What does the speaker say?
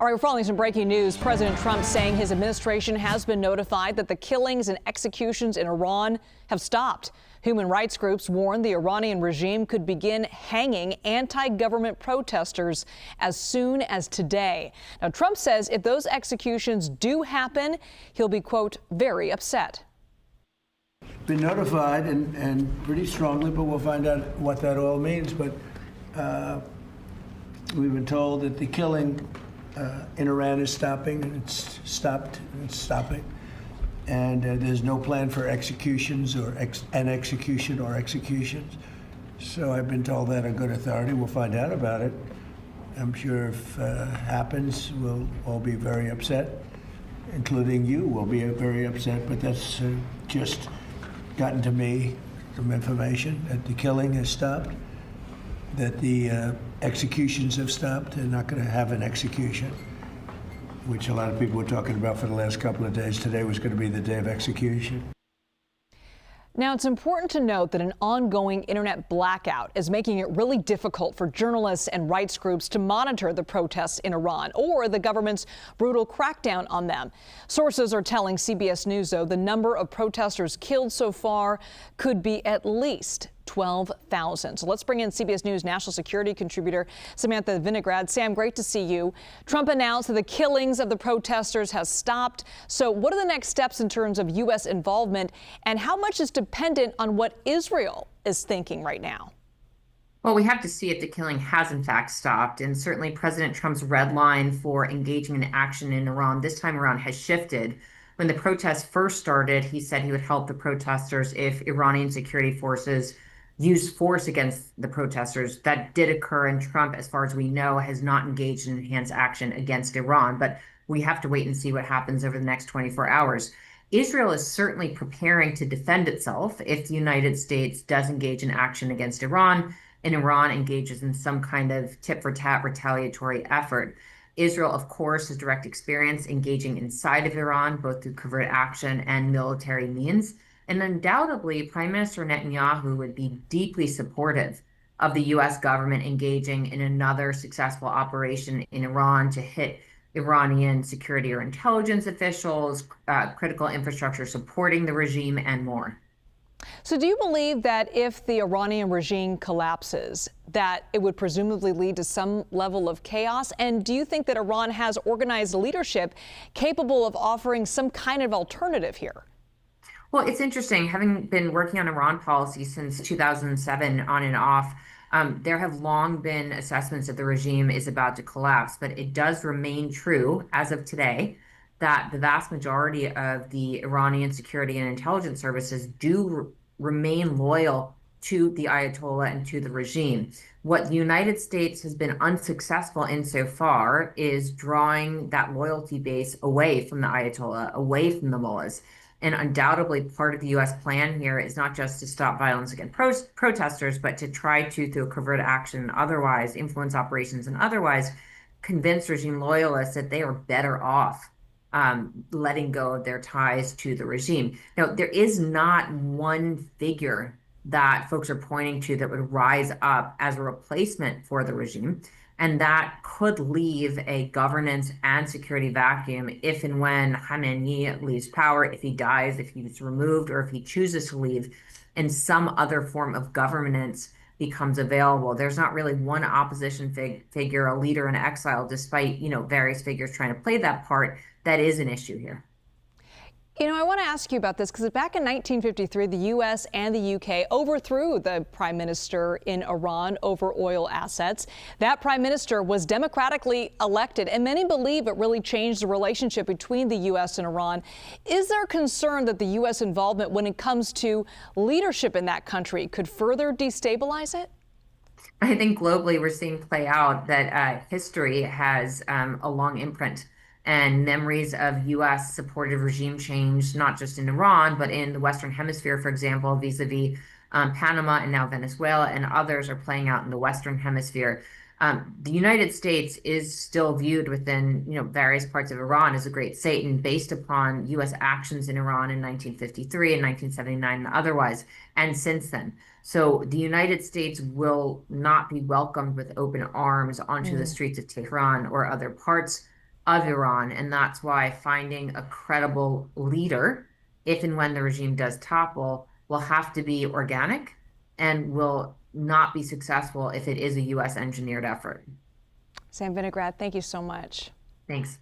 All right, we're following some breaking news. President Trump saying his administration has been notified that the killings and executions in Iran have stopped. Human rights groups warn the Iranian regime could begin hanging anti-government protesters as soon as today. Now, Trump says if those executions do happen, he'll be, quote, very upset. Been notified and pretty strongly, but we'll find out what that all means. But we've been told that the killing in Iran is stopping, and it's stopped, and it's stopping. And there's no plan for executions or executions. So I've been told that on good authority. We'll find out about it. I'm sure if it happens, we'll all be very upset, including you will be very upset. But that's just gotten to me some information that the killing has stopped, that the executions have stopped. They're not going to have an execution, which a lot of people were talking about for the last couple of days. Today was going to be the day of execution. Now, it's important to note that an ongoing internet blackout is making it really difficult for journalists and rights groups to monitor the protests in Iran or the government's brutal crackdown on them. Sources are telling CBS News, though, the number of protesters killed so far could be at least 12,000. So let's bring in CBS News national security contributor Sam Vinograd. Sam, great to see you. Trump announced that the killings of the protesters has stopped. So what are the next steps in terms of U.S. involvement, and how much is dependent on what Israel is thinking right now? Well, we have to see if the killing has in fact stopped. And certainly President Trump's red line for engaging in action in Iran this time around has shifted. When the protests first started, he said he would help the protesters if Iranian security forces used force against the protesters. That did occur, and Trump, as far as we know, has not engaged in enhanced action against Iran. But we have to wait and see what happens over the next 24 hours. Israel is certainly preparing to defend itself if the United States does engage in action against Iran, and Iran engages in some kind of tit-for-tat retaliatory effort. Israel, of course, has direct experience engaging inside of Iran, both through covert action and military means. And undoubtedly, Prime Minister Netanyahu would be deeply supportive of the U.S. government engaging in another successful operation in Iran to hit Iranian security or intelligence officials, critical infrastructure supporting the regime, and more. So do you believe that if the Iranian regime collapses, that it would presumably lead to some level of chaos? And do you think that Iran has organized leadership capable of offering some kind of alternative here? Well, it's interesting. Having been working on Iran policy since 2007 on and off, there have long been assessments that the regime is about to collapse, but it does remain true as of today that the vast majority of the Iranian security and intelligence services do remain loyal to the Ayatollah and to the regime. What the United States has been unsuccessful in so far is drawing that loyalty base away from the Ayatollah, away from the mullahs. And undoubtedly, part of the U.S. plan here is not just to stop violence against protesters, but to try to, through covert action and otherwise, influence operations and otherwise, convince regime loyalists that they are better off letting go of their ties to the regime. Now, there is not one figure that folks are pointing to that would rise up as a replacement for the regime. And that could leave a governance and security vacuum if and when Khamenei leaves power, if he dies, if he's removed, or if he chooses to leave, and some other form of governance becomes available. There's not really one opposition figure, a leader in exile, despite various figures trying to play that part. That is an issue here. I want to ask you about this because back in 1953, the U.S. and the U.K. overthrew the prime minister in Iran over oil assets. That prime minister was democratically elected, and many believe it really changed the relationship between the U.S. and Iran. Is there concern that the U.S. involvement when it comes to leadership in that country could further destabilize it? I think globally we're seeing play out that history has a long imprint and memories of U.S. supported regime change, not just in Iran, but in the Western Hemisphere, for example, vis-a-vis Panama and now Venezuela, and others are playing out in the Western Hemisphere. The United States is still viewed within various parts of Iran as a great Satan based upon U.S. actions in Iran in 1953 and 1979 and otherwise, and since then. So the United States will not be welcomed with open arms onto the streets of Tehran or other parts of Iran. And that's why finding a credible leader, if and when the regime does topple, will have to be organic and will not be successful if it is a U.S. engineered effort. Sam Vinograd, thank you so much. Thanks.